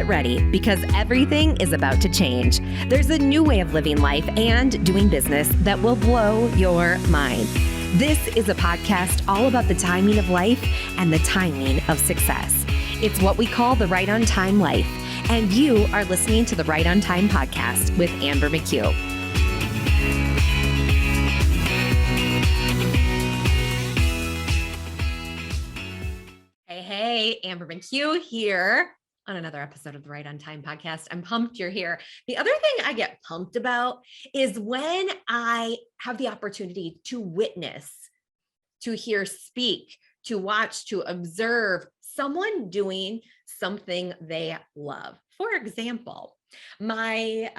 get ready because everything is about to change. There's a new way of living life and doing business that will blow your mind. This is a podcast all about the timing of life and the timing of success. It's what we call the Right on Time life. And you are listening to the Right on Time podcast with McCue. Hey, McCue here on another episode of the Right on Time podcast. I'm pumped you're here. The other thing I get pumped about is when I have the opportunity to witness, to hear speak, to watch, to observe someone doing something they love. For example, my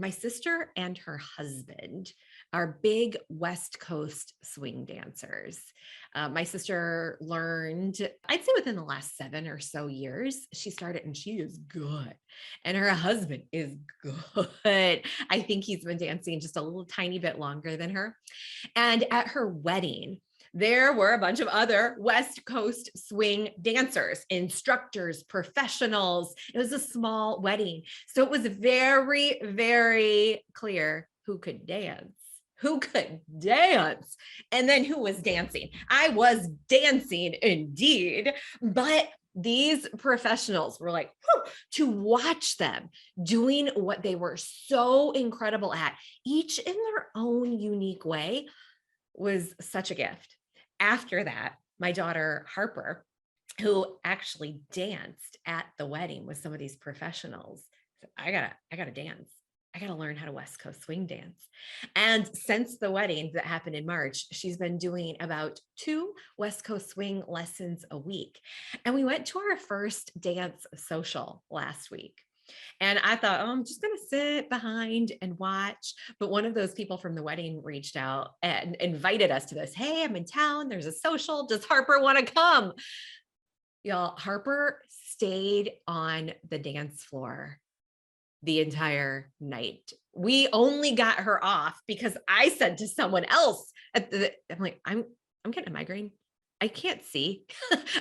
sister and her husband are big West Coast swing dancers. My sister learned, I'd say within the last 7 or so years, she started and she is good. And her husband is good. I think he's been dancing just a little tiny bit longer than her. And at her wedding, there were a bunch of other West Coast swing dancers, instructors, professionals. It was a small wedding. So it was very, very clear who could dance. And then who was dancing. I was dancing indeed, but these professionals were like, to watch them doing what they were so incredible at, each in their own unique way, was such a gift. After that, my daughter Harper, who actually danced at the wedding with some of these professionals, said, I gotta dance. I got to learn how to West Coast swing dance. And since the wedding that happened in March, she's been doing about 2 West Coast swing lessons a week. And we went to our first dance social last week. And I thought, I'm just going to sit behind and watch. But one of those people from the wedding reached out and invited us to this. Hey, I'm in town. There's a social. Does Harper want to come? Y'all, Harper stayed on the dance floor the entire night. We only got her off because I said to someone else I'm like, I'm getting a migraine. I can't see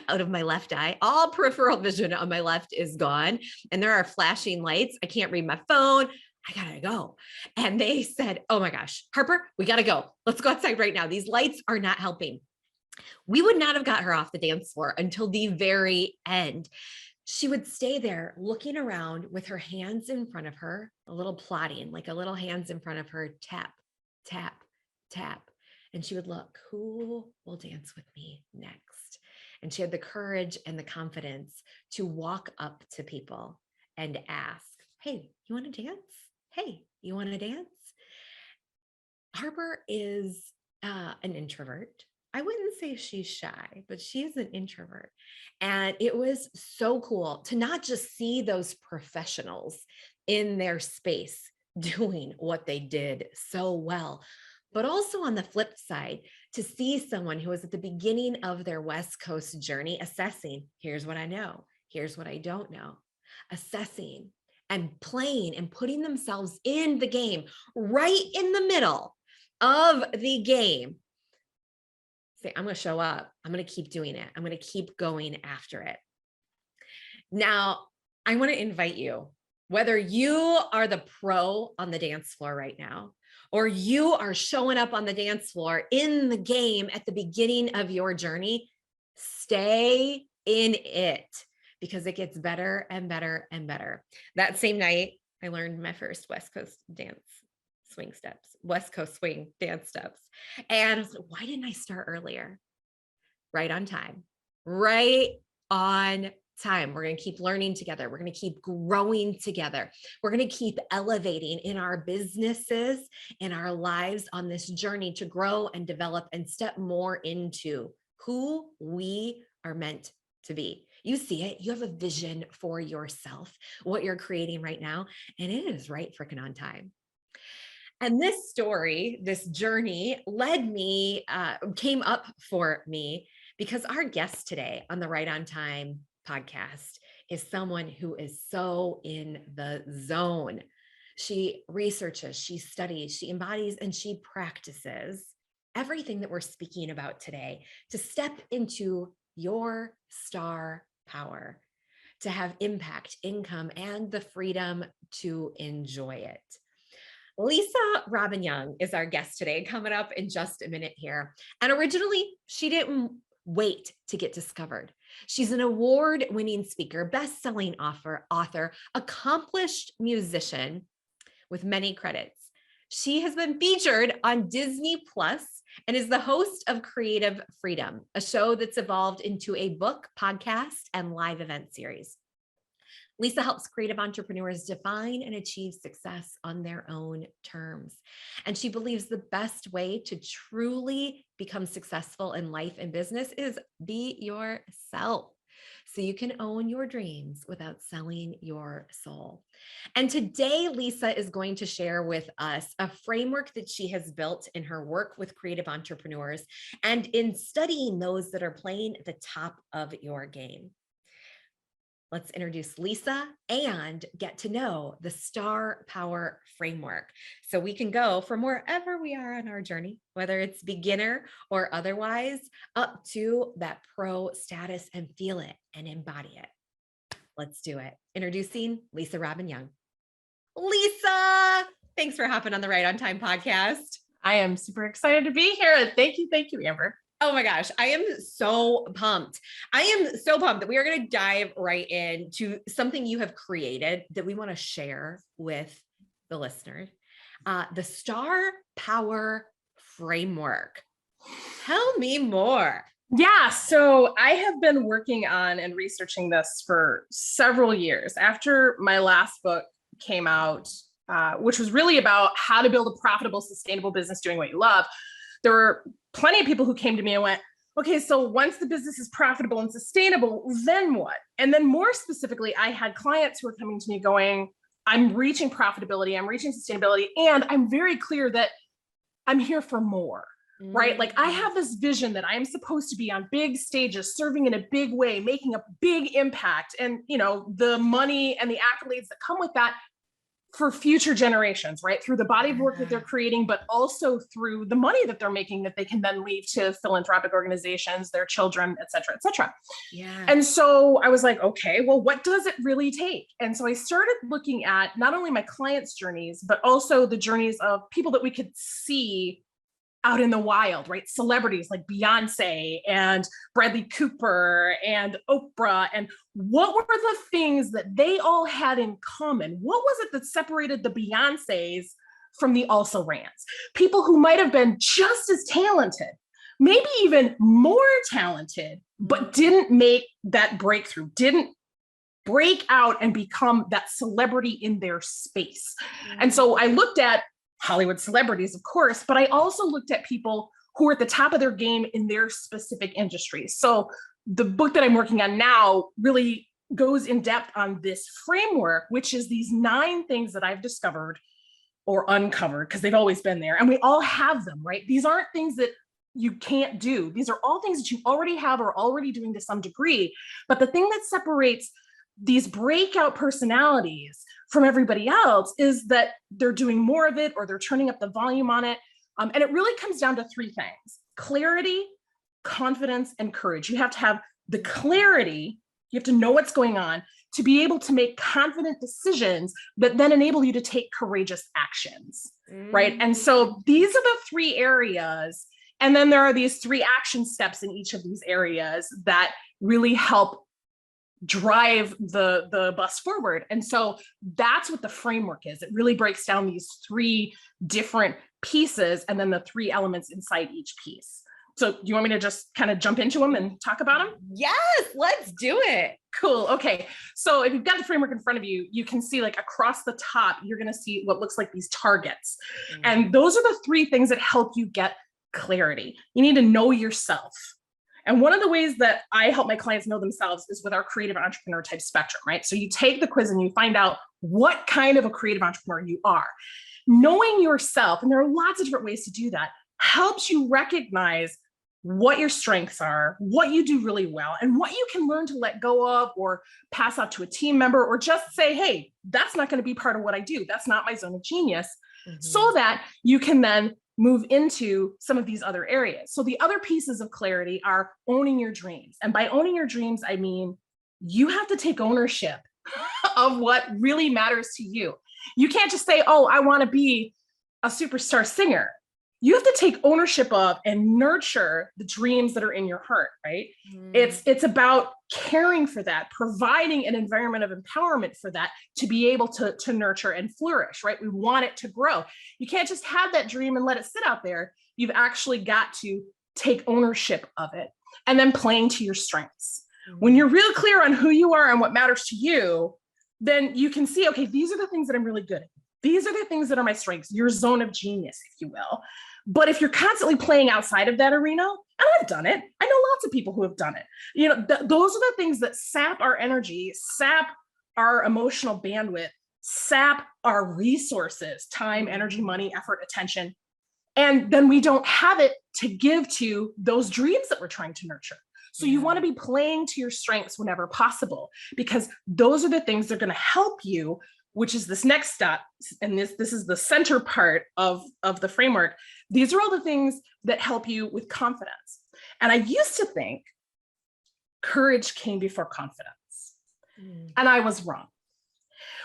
out of my left eye. All peripheral vision on my left is gone. And there are flashing lights. I can't read my phone. I gotta go. And they said, oh my gosh, Harper, we gotta go. Let's go outside right now. These lights are not helping. We would not have got her off the dance floor until the very end. She would stay there looking around with her hands in front of her, a little plotting, like a little hands in front of her, tap, tap, tap. And she would look, who will dance with me next? And she had the courage and the confidence to walk up to people and ask, hey, you want to dance? Hey, you want to dance? Harper is an introvert. I wouldn't say she's shy, but she's an introvert. And it was so cool to not just see those professionals in their space doing what they did so well, but also on the flip side, to see someone who was at the beginning of their West Coast journey assessing, here's what I know, here's what I don't know, assessing and playing and putting themselves in the game, right in the middle of the game. Say, I'm going to show up. I'm going to keep doing it. I'm going to keep going after it. Now, I want to invite you, whether you are the pro on the dance floor right now, or you are showing up on the dance floor in the game at the beginning of your journey, stay in it because it gets better and better and better. That same night, I learned my first West Coast West Coast swing dance steps. And I was like, why didn't I start earlier? Right on time. We're going to keep learning together. We're going to keep growing together. We're going to keep elevating in our businesses, in our lives on this journey to grow and develop and step more into who we are meant to be. You see it. You have a vision for yourself, what you're creating right now, and it is right freaking on time. And this story, this journey came up for me because our guest today on the Right on Time podcast is someone who is so in the zone. She researches, she studies, she embodies, and she practices everything that we're speaking about today to step into your star power, to have impact, income, and the freedom to enjoy it. Lisa Robin Young is our guest today, coming up in just a minute here. And originally, she didn't wait to get discovered. She's an award-winning speaker, best-selling author, accomplished musician with many credits. She has been featured on Disney Plus and is the host of Creative Freedom, a show that's evolved into a book, podcast, and live event series. Lisa helps creative entrepreneurs define and achieve success on their own terms. And she believes the best way to truly become successful in life and business is be yourself, so you can own your dreams without selling your soul. And today, Lisa is going to share with us a framework that she has built in her work with creative entrepreneurs and in studying those that are playing at the top of your game. Let's introduce Lisa and get to know the Star Power Framework so we can go from wherever we are on our journey, whether it's beginner or otherwise, up to that pro status and feel it and embody it. Let's do it. Introducing Lisa Robin Young. Lisa, thanks for hopping on the Right on Time podcast. I am super excited to be here. Thank you, Amber. Oh my gosh, I am so pumped. I am so pumped that we are going to dive right into something you have created that we want to share with the listeners. The Star Power Framework. Tell me more. Yeah, so I have been working on and researching this for several years. After my last book came out, which was really about how to build a profitable, sustainable business doing what you love, there were plenty of people who came to me and went, okay, so once the business is profitable and sustainable, then what? And then more specifically, I had clients who were coming to me going, I'm reaching profitability, I'm reaching sustainability, and I'm very clear that I'm here for more, right? Like I have this vision that I'm supposed to be on big stages, serving in a big way, making a big impact, and the money and the accolades that come with that for future generations, right? Through the body of work that they're creating, but also through the money that they're making that they can then leave to philanthropic organizations, their children, et cetera, et cetera. Yeah. And so I was like, okay, well, what does it really take? And so I started looking at not only my clients' journeys, but also the journeys of people that we could see out in the wild, right? Celebrities like Beyonce and Bradley Cooper and Oprah. And what were the things that they all had in common? What was it that separated the Beyoncés from the also rans? People who might have been just as talented, maybe even more talented, but didn't make that breakthrough, didn't break out and become that celebrity in their space. And so I looked at Hollywood celebrities, of course, but I also looked at people who are at the top of their game in their specific industries. So the book that I'm working on now really goes in depth on this framework, which is these 9 things that I've discovered or uncovered, because they've always been there. And we all have them, right? These aren't things that you can't do. These are all things that you already have or already doing to some degree. But the thing that separates these breakout personalities from everybody else is that they're doing more of it or they're turning up the volume on it. And it really comes down to 3 things: clarity, confidence, and courage. You have to have the clarity, you have to know what's going on to be able to make confident decisions that then enable you to take courageous actions, right? And so these are the 3 areas. And then there are these 3 action steps in each of these areas that really help drive the bus forward. And so that's what the framework is. It really breaks down these 3 different pieces and then the 3 elements inside each piece. So do you want me to just kind of jump into them and talk about them? Yes, let's do it. Cool. Okay. So if you've got the framework in front of you, you can see like across the top, you're going to see what looks like these targets. And those are the 3 things that help you get clarity. You need to know yourself. And one of the ways that I help my clients know themselves is with our creative entrepreneur type spectrum, right? So you take the quiz and you find out what kind of a creative entrepreneur you are. Knowing yourself, and there are lots of different ways to do that, helps you recognize what your strengths are, what you do really well, and what you can learn to let go of or pass off to a team member, or just say, hey, that's not going to be part of what I do. That's not my zone of genius. So that you can then move into some of these other areas. So the other pieces of clarity are owning your dreams. And by owning your dreams, I mean you have to take ownership of what really matters to you. You can't just say, oh, I want to be a superstar singer. You have to take ownership of and nurture the dreams that are in your heart, right? It's about caring for that, providing an environment of empowerment for that to be able to nurture and flourish, right? We want it to grow. You can't just have that dream and let it sit out there. You've actually got to take ownership of it and then playing to your strengths. When you're real clear on who you are and what matters to you, then you can see, okay, these are the things that I'm really good at. These are the things that are my strengths, your zone of genius, if you will. But if you're constantly playing outside of that arena, and I've done it, I know lots of people who have done it, those are the things that sap our energy, sap our emotional bandwidth, sap our resources, time, energy, money, effort, attention. And then we don't have it to give to those dreams that we're trying to nurture. So you want to be playing to your strengths whenever possible, because those are the things that are going to help you, which is this next step. And this is the center part of the framework. These are all the things that help you with confidence. And I used to think courage came before confidence. And I was wrong.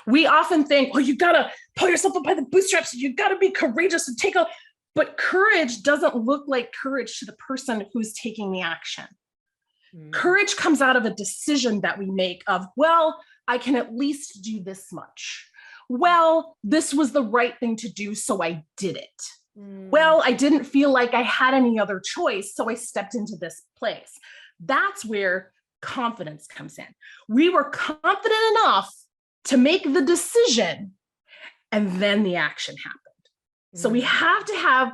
We often think, well, you got to pull yourself up by the bootstraps. You got to be courageous and take a, but courage doesn't look like courage to the person who's taking the action. Courage comes out of a decision that we make of, well, I can at least do this much. Well, this was the right thing to do, so I did it. Well, I didn't feel like I had any other choice, so I stepped into this place. That's where confidence comes in. We were confident enough to make the decision, and then the action happened. So we have to have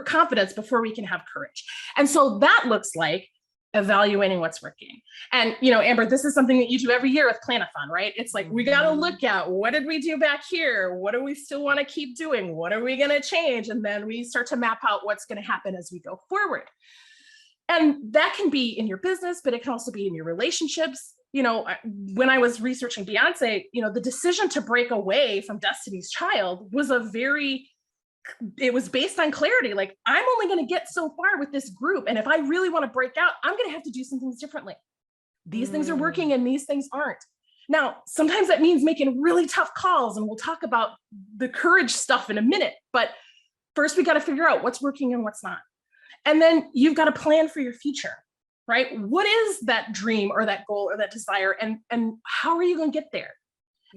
confidence before we can have courage. And so that looks like evaluating what's working. And, Amber, this is something that you do every year with Plan-a-thon, right? It's like, we got to look at, what did we do back here? What do we still want to keep doing? What are we going to change? And then we start to map out what's going to happen as we go forward. And that can be in your business, but it can also be in your relationships. When I was researching Beyonce, the decision to break away from Destiny's Child was it was based on clarity. Like, I'm only going to get so far with this group. And if I really want to break out, I'm going to have to do some things differently. These things are working and these things aren't. Now, sometimes that means making really tough calls, and we'll talk about the courage stuff in a minute. But first, we got to figure out what's working and what's not. And then you've got to plan for your future, right? What is that dream or that goal or that desire? And how are you going to get there?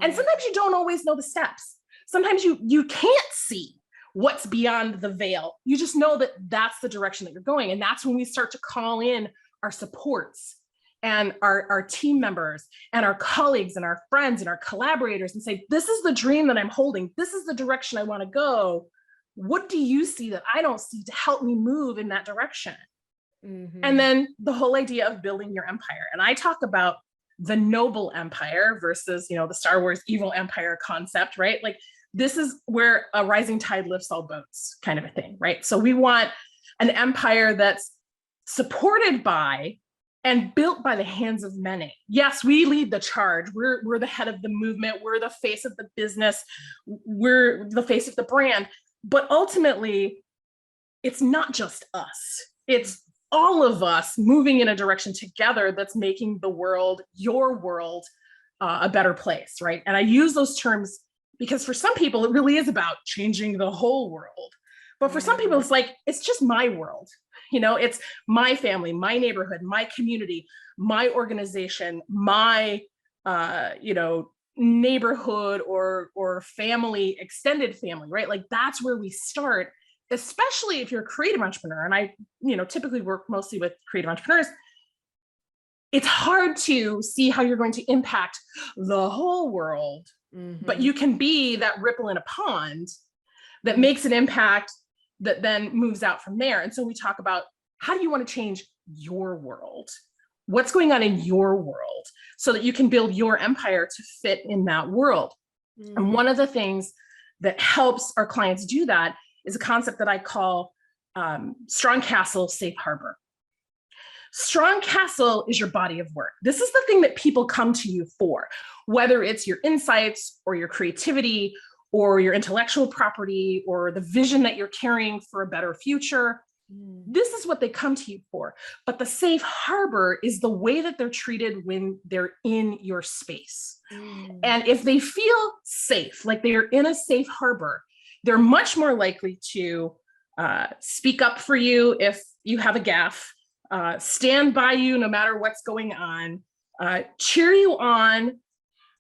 And sometimes you don't always know the steps. Sometimes you can't see what's beyond the veil. You just know that that's the direction that you're going. And that's when we start to call in our supports and our team members and our colleagues and our friends and our collaborators and say, this is the dream that I'm holding. This is the direction I want to go. What do you see that I don't see to help me move in that direction? And then the whole idea of building your empire. And I talk about the noble empire versus, the Star Wars evil empire concept, right? Like, this is where a rising tide lifts all boats kind of a thing, right? So we want an empire that's supported by and built by the hands of many. Yes, we lead the charge. We're the head of the movement. We're the face of the business. We're the face of the brand. But ultimately, it's not just us. It's all of us moving in a direction together that's making the world, your world, a better place, right? And I use those terms because for some people, it really is about changing the whole world. But for some people, it's like, it's just my world. It's my family, my neighborhood, my community, my organization, my, neighborhood or family, extended family, right? Like, that's where we start, especially if you're a creative entrepreneur. And I, typically work mostly with creative entrepreneurs. It's hard to see how you're going to impact the whole world. But you can be that ripple in a pond that makes an impact that then moves out from there. And so we talk about, how do you want to change your world? What's going on in your world so that you can build your empire to fit in that world? And one of the things that helps our clients do that is a concept that I call strong castle, safe harbor. Strong castle is your body of work. This is the thing that people come to you for, whether it's your insights or your creativity or your intellectual property or the vision that you're carrying for a better future. This is what they come to you for. But the safe harbor is the way that they're treated when they're in your space. And if they feel safe, like they are in a safe harbor, they're much more likely to speak up for you if you have a gaffe, stand by you no matter what's going on, cheer you on,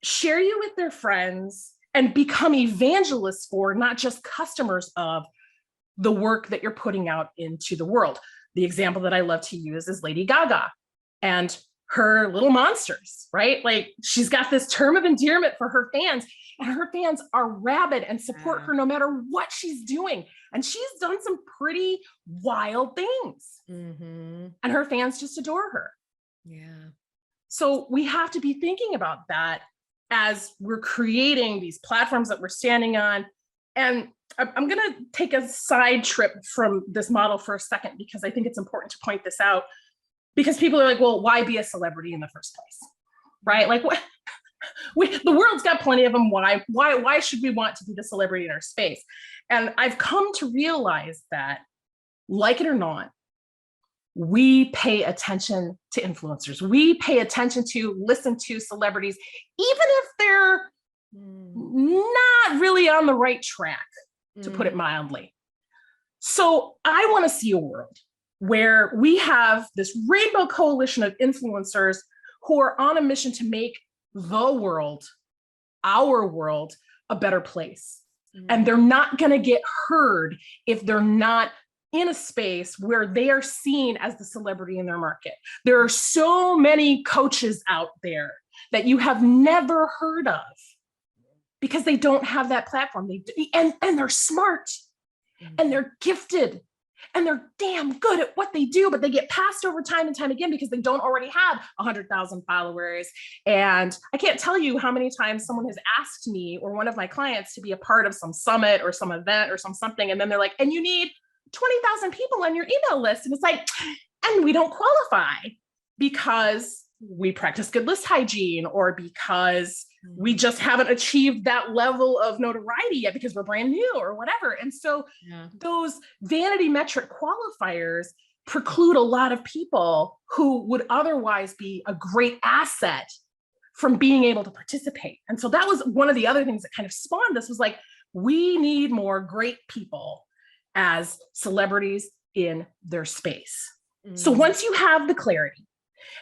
share you with their friends, and become evangelists for, not just customers of, the work that you're putting out into the world. The example that I love to use is Lady Gaga and her little monsters, right? Like, she's got this term of endearment for her fans, and her fans are rabid and support her no matter what she's doing. And she's done some pretty wild things. And her fans just adore her. Yeah. So we have to be thinking about that as we're creating these platforms that we're standing on. And I'm going to take a side trip from this model for a second, because I think it's important to point this out, because people are like, well, why be a celebrity in the first place? Right? Like, what? The world's got plenty of them. Why should we want to be the celebrity in our space? And I've come to realize that, like it or not, we pay attention to influencers. We pay attention to, listen to celebrities, even if they're not really on the right track, to put it mildly. So I want to see a world where we have this rainbow coalition of influencers who are on a mission to make the world, our world, a better place. And they're not going to get heard if they're not in a space where they are seen as the celebrity in their market. There are so many coaches out there that you have never heard of because they don't have that platform. And they're smart and they're gifted and they're damn good at what they do, but they get passed over time and time again because they don't already have 100,000 followers. And I can't tell you how many times someone has asked me or one of my clients to be a part of some summit or some event or something. And then they're like, and you need 20,000 people on your email list. And it's like, and we don't qualify because we practice good list hygiene, or because we just haven't achieved that level of notoriety yet because we're brand new or whatever. And so those vanity metric qualifiers preclude a lot of people who would otherwise be a great asset from being able to participate. And so that was one of the other things that kind of spawned this, was like, we need more great people as celebrities in their space. So once you have the clarity,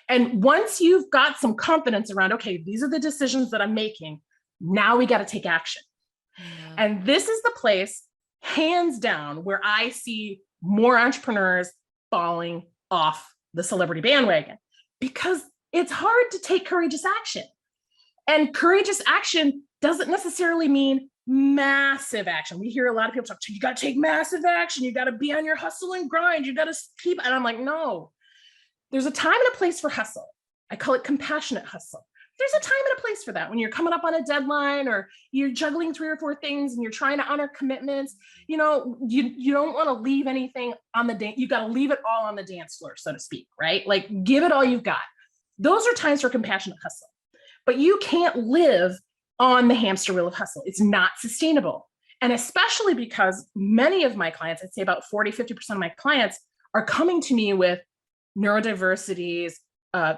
and once you've got some confidence around, okay, these are the decisions that I'm making, now we got to take action. And this is the place, hands down, where I see more entrepreneurs falling off the celebrity bandwagon, because it's hard to take courageous action. And courageous action doesn't necessarily mean massive action. We hear a lot of people talk, you got to take massive action. You got to be on your hustle and grind. You got to keep, and I'm like, no, there's a time and a place for hustle. I call it compassionate hustle. There's a time and a place for that. When you're coming up on a deadline, or you're juggling 3 or 4 things and you're trying to honor commitments, you know, you don't want to leave anything on the dance. You got to leave it all on the dance floor, so to speak, right? Like, give it all you've got. Those are times for compassionate hustle, but you can't live on the hamster wheel of hustle. It's not sustainable. And especially because many of my clients, I'd say about 40-50% of my clients, are coming to me with neurodiversities,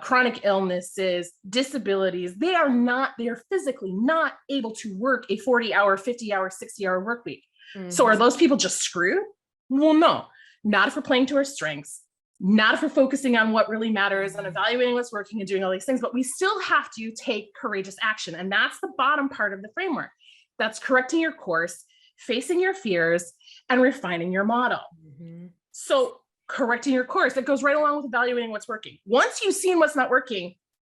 chronic illnesses, disabilities. They are physically not able to work a 40-hour, 50-hour, 60-hour work week. So are those people just screwed? Well, no, not if we're playing to our strengths, not if we're focusing on what really matters and evaluating what's working and doing all these things, but we still have to take courageous action. And that's the bottom part of the framework. That's correcting your course, facing your fears, and refining your model. So correcting your course, that goes right along with evaluating what's working. Once you've seen what's not working,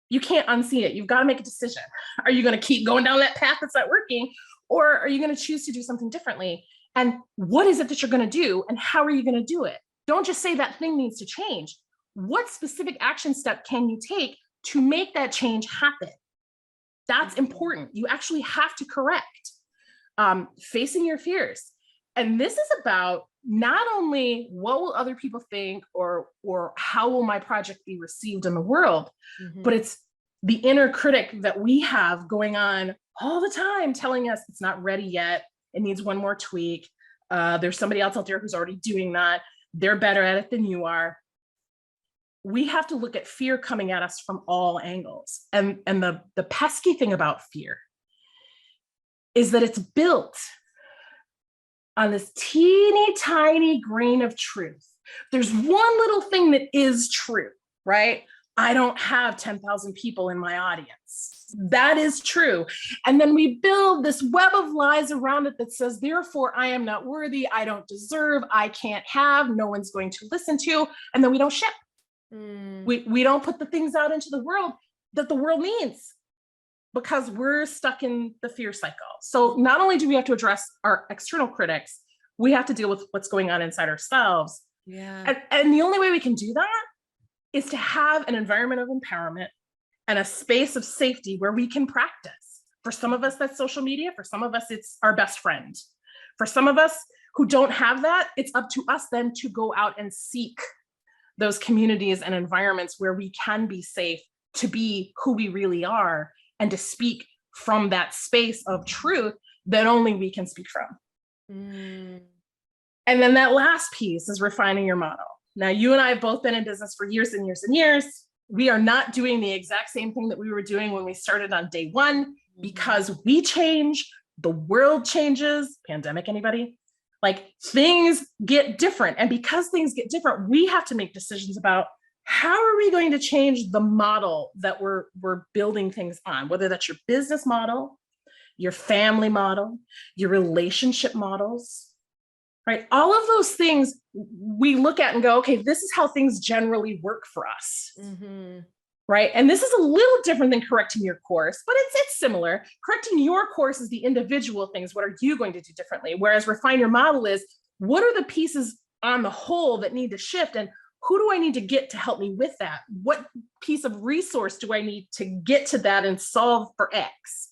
you can't unsee it. You've got to make a decision. Are you going to keep going down that path that's not working? Or are you going to choose to do something differently? And what is it that you're going to do? And how are you going to do it? Don't just say that thing needs to change. What specific action step can you take to make that change happen? That's important. You actually have to correct. Facing your fears. And this is about not only what will other people think, or how will my project be received in the world, but it's the inner critic that we have going on all the time telling us it's not ready yet. It needs one more tweak. There's somebody else out there who's already doing that. they're better at it than you are. We have to look at fear coming at us from all angles. And the pesky thing about fear is that it's built on this teeny tiny grain of truth. There's one little thing that is true, right? I don't have 10,000 people in my audience. That is true. And then we build this web of lies around it that says, therefore, I am not worthy, I don't deserve, I can't have, no one's going to listen to, and then we don't ship. We don't put the things out into the world that the world needs because we're stuck in the fear cycle. So not only do we have to address our external critics, we have to deal with what's going on inside ourselves. Yeah. And the only way we can do that is to have an environment of empowerment and a space of safety where we can practice. For some of us, that's social media. For some of us, it's our best friend. For some of us who don't have that, it's up to us then to go out and seek those communities and environments where we can be safe to be who we really are and to speak from that space of truth that only we can speak from. And then that last piece is refining your model. Now, you and I have both been in business for years and years and years. We are not doing the exact same thing that we were doing when we started on day one because we change, the world changes. Pandemic, anybody? Like things get different. And because things get different, we have to make decisions about how are we going to change the model that we're building things on, whether that's your business model, your family model, your relationship models, right? All of those things we look at and go, okay, this is how things generally work for us, right? And this is a little different than correcting your course, but it's similar. Correcting your course is the individual things. What are you going to do differently? Whereas refine your model is, what are the pieces on the whole that need to shift? And who do I need to get to help me with that? What piece of resource do I need to get to that and solve for X?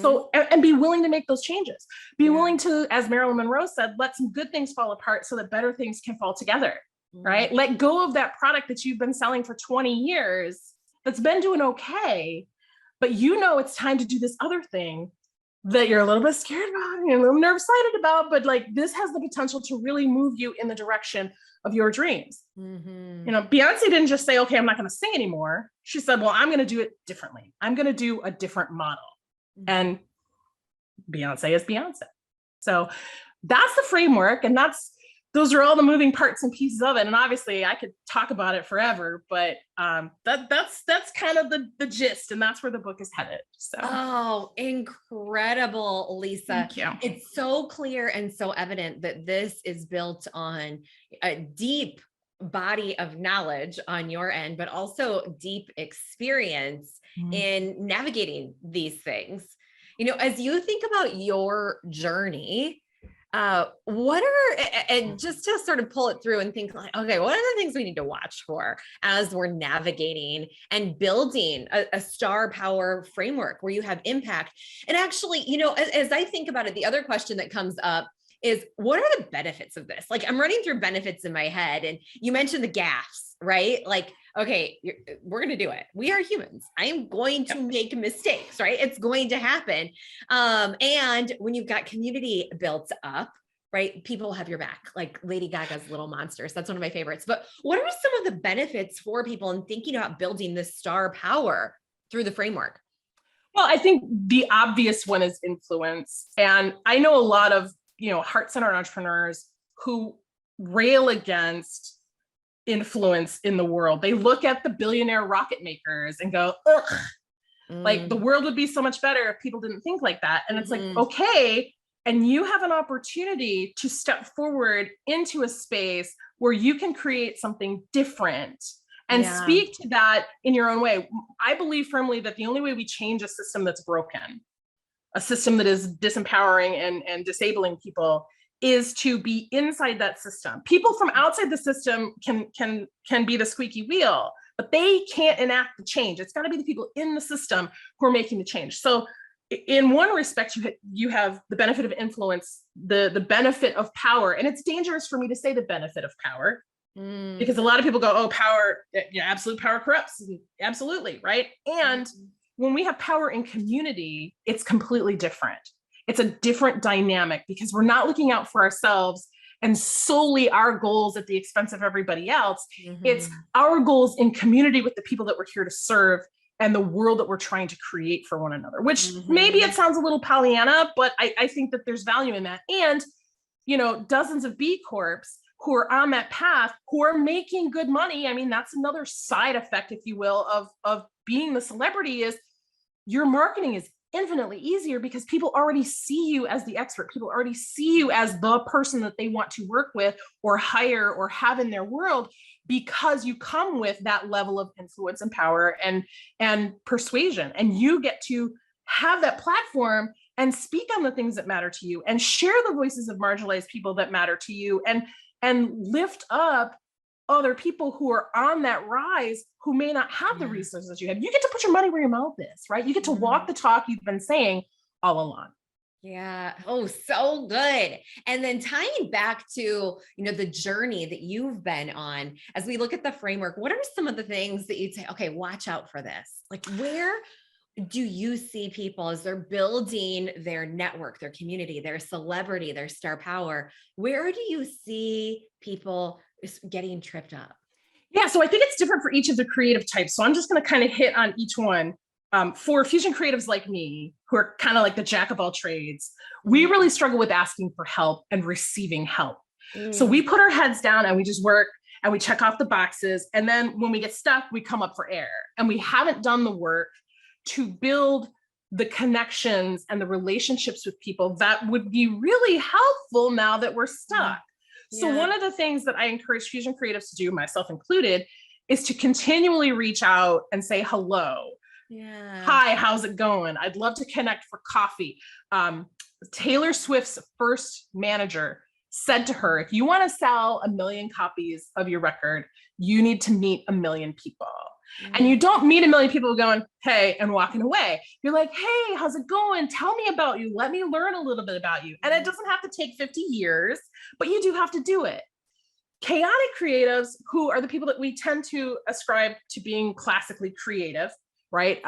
So, and be willing to make those changes. Be willing to, as Marilyn Monroe said, let some good things fall apart so that better things can fall together, right? Let go of that product that you've been selling for 20 years that's been doing okay, but you know it's time to do this other thing that you're a little bit scared about and you're a little nerve-sighted about, but like this has the potential to really move you in the direction of your dreams. You know, Beyonce didn't just say, okay, I'm not going to sing anymore. She said, well, I'm going to do it differently. I'm going to do a different model. And Beyonce is Beyonce. So that's the framework. And those are all the moving parts and pieces of it. And obviously I could talk about it forever, but that's kind of the gist. And that's where the book is headed. So. Oh, incredible, Lisa. Thank you. It's so clear and so evident that this is built on a deep body of knowledge on your end, but also deep experience in navigating these things. You know, as you think about your journey, what are, and just to sort of pull it through and think like, okay, what are the things we need to watch for as we're navigating and building a star power framework where you have impact? And actually, you know, as I think about it, the other question that comes up is, what are the benefits of this? Like I'm running through benefits in my head, and you mentioned the gaffes, right? Like, okay, we're going to do it. We are humans. I am going to make mistakes, right? It's going to happen. And when you've got community built up, right? People have your back, like Lady Gaga's Little Monsters. That's one of my favorites. But what are some of the benefits for people in thinking about building this star power through the framework? Well, I think the obvious one is influence. And I know a lot of, heart-centered entrepreneurs who rail against influence in the world. They look at the billionaire rocket makers and go, ugh, like the world would be so much better if people didn't think like that. And it's like, okay. And you have an opportunity to step forward into a space where you can create something different and speak to that in your own way. I believe firmly that the only way we change a system that's broken, a system that is disempowering and disabling people, is to be inside that system. People from outside the system can be the squeaky wheel, but they can't enact the change. It's got to be the people in the system who are making the change. So in one respect, you have the benefit of influence, the benefit of power. And it's dangerous for me to say the benefit of power, because a lot of people go, oh, power, absolute power corrupts. Absolutely, right? And when we have power in community, it's completely different. It's a different dynamic because we're not looking out for ourselves and solely our goals at the expense of everybody else. Mm-hmm. It's our goals in community with the people that we're here to serve and the world that we're trying to create for one another, which maybe it sounds a little Pollyanna, but I think that there's value in that. And, you know, dozens of B Corps who are on that path, who are making good money. I mean, that's another side effect, if you will, of being the celebrity, is your marketing is infinitely easier because people already see you as the expert. People already see you as the person that they want to work with or hire or have in their world, because you come with that level of influence and power and persuasion. And you get to have that platform and speak on the things that matter to you and share the voices of marginalized people that matter to you, and lift up other people who are on that rise who may not have the resources you have. You get to put your money where your mouth is, right? You get to walk the talk you've been saying all along. Yeah. Oh, so good. And then tying back to, you know, the journey that you've been on, as we look at the framework, what are some of the things that you'd say, okay, watch out for this? Like, where do you see people as they're building their network, their community, their celebrity, their star power? Where do you see people getting tripped up? Yeah, so I think it's different for each of the creative types. So I'm just going to kind of hit on each one. For fusion creatives like me, who are kind of like the jack of all trades, we really struggle with asking for help and receiving help. So we put our heads down and we just work and we check off the boxes. And then when we get stuck, we come up for air. And we haven't done the work to build the connections and the relationships with people that would be really helpful now that we're stuck. So one of the things that I encourage fusion creatives to do, myself included, is to continually reach out and say hello. Hi, how's it going? I'd love to connect for coffee. Taylor Swift's first manager said to her, if you want to sell 1 million copies of your record, you need to meet 1 million people. And you don't meet 1 million people going, hey, and walking away. You're like, hey, how's it going? Tell me about you. Let me learn a little bit about you. And it doesn't have to take 50 years, but you do have to do it. Chaotic creatives, who are the people that we tend to ascribe to being classically creative, right?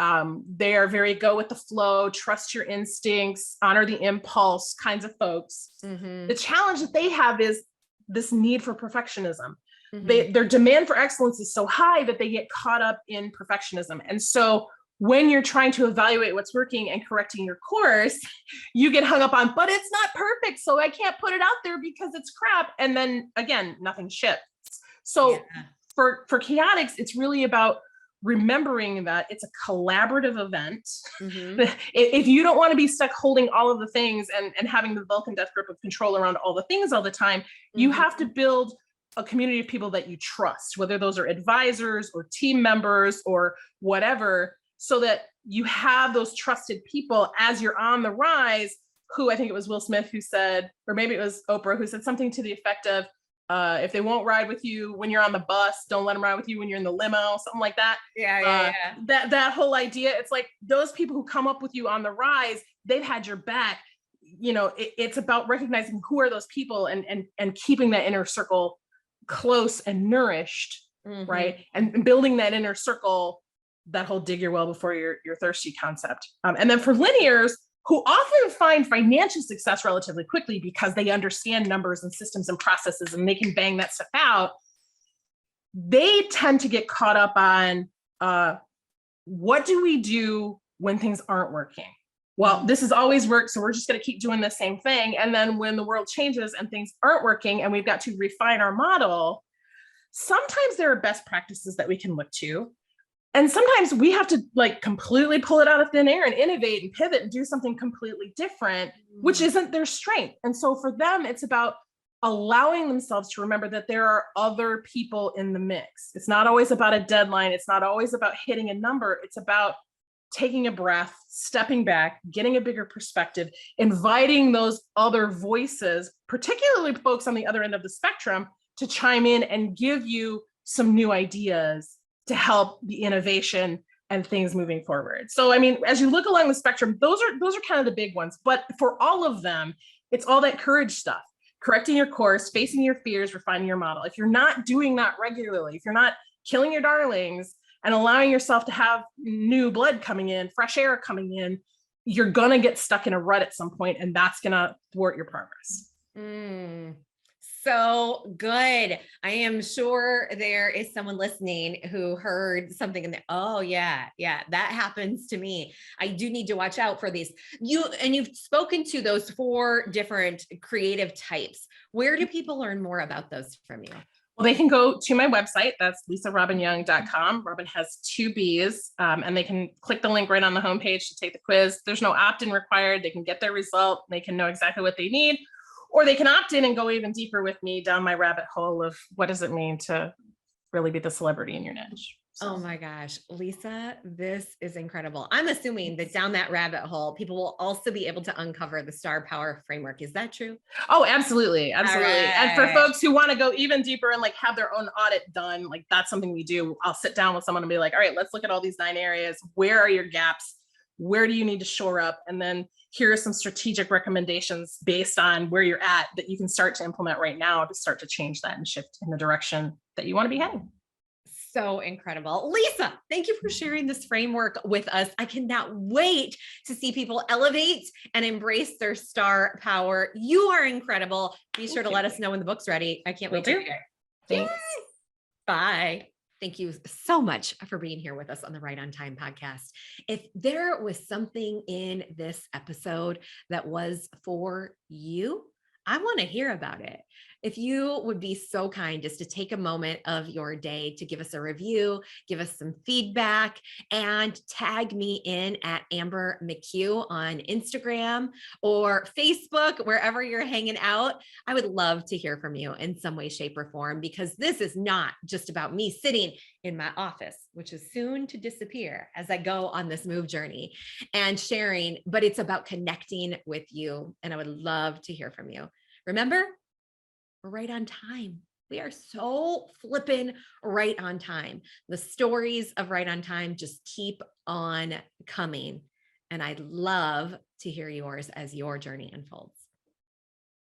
They are very go with the flow, trust your instincts, honor the impulse kinds of folks. The challenge that they have is this need for perfectionism. Their demand for excellence is so high that they get caught up in perfectionism. And so when you're trying to evaluate what's working and correcting your course, you get hung up on, but it's not perfect, so I can't put it out there because it's crap. And then again, nothing ships. So for chaotics, it's really about remembering that it's a collaborative event. If you don't want to be stuck holding all of the things and having the Vulcan death grip of control around all the things all the time, you have to build a community of people that you trust, whether those are advisors or team members or whatever, so that you have those trusted people as you're on the rise, who, I think it was Will Smith who said, or maybe it was Oprah who said something to the effect of, if they won't ride with you when you're on the bus, don't let them ride with you when you're in the limo, something like that. That whole idea, it's like those people who come up with you on the rise, they've had your back. You know, it's about recognizing who are those people and keeping that inner circle close and nourished, right? And building that inner circle, that whole dig your well before you're thirsty concept. And then for linears, who often find financial success relatively quickly because they understand numbers and systems and processes and they can bang that stuff out, they tend to get caught up on what do we do when things aren't working? Well, this has always worked, so we're just going to keep doing the same thing. And then when the world changes and things aren't working and we've got to refine our model, sometimes there are best practices that we can look to. And sometimes we have to like completely pull it out of thin air and innovate and pivot and do something completely different, which isn't their strength. And so for them, it's about allowing themselves to remember that there are other people in the mix. It's not always about a deadline. It's not always about hitting a number. It's about taking a breath, stepping back, getting a bigger perspective, inviting those other voices, particularly folks on the other end of the spectrum, to chime in and give you some new ideas to help the innovation and things moving forward. So, I mean, as you look along the spectrum, those are kind of the big ones. But for all of them, it's all that courage stuff, correcting your course, facing your fears, refining your model. If you're not doing that regularly, if you're not killing your darlings and allowing yourself to have new blood coming in, fresh air coming in, you're gonna get stuck in a rut at some point, and that's gonna thwart your progress. So good. I am sure there is someone listening who heard something in there. Oh yeah, that happens to me. I do need to watch out for these. You've spoken to those 4 different creative types. Where do people learn more about those from you? Well, they can go to my website. That's lisarobinyoung.com. Robin has 2 B's, and they can click the link right on the homepage to take the quiz. There's no opt-in required. They can get their result. They can know exactly what they need, or they can opt in and go even deeper with me down my rabbit hole of what does it mean to really be the celebrity in your niche. So. Oh my gosh, Lisa, this is incredible. I'm assuming that down that rabbit hole, people will also be able to uncover the star power framework. Is that true? Oh, absolutely. Absolutely. Right. And for folks who want to go even deeper and like have their own audit done, like that's something we do. I'll sit down with someone and be like, all right, let's look at all these 9 areas. Where are your gaps? Where do you need to shore up? And then here are some strategic recommendations based on where you're at that you can start to implement right now to start to change that and shift in the direction that you want to be heading. So incredible. Lisa, thank you for sharing this framework with us. I cannot wait to see people elevate and embrace their star power. You are incredible. Be sure to let us know when the book's ready. I can't wait to read it. Thanks. Yay. Bye. Thank you so much for being here with us on the Right on Time podcast. If there was something in this episode that was for you, I want to hear about it. If you would be so kind just to take a moment of your day to give us a review, give us some feedback, and tag me in at Amber McCue on Instagram or Facebook, wherever you're hanging out. I would love to hear from you in some way, shape, or form, because this is not just about me sitting in my office, which is soon to disappear as I go on this move journey and sharing, but it's about connecting with you. And I would love to hear from you. Remember, we're right on time. We are so flipping right on time. The stories of right on time just keep on coming. And I'd love to hear yours as your journey unfolds.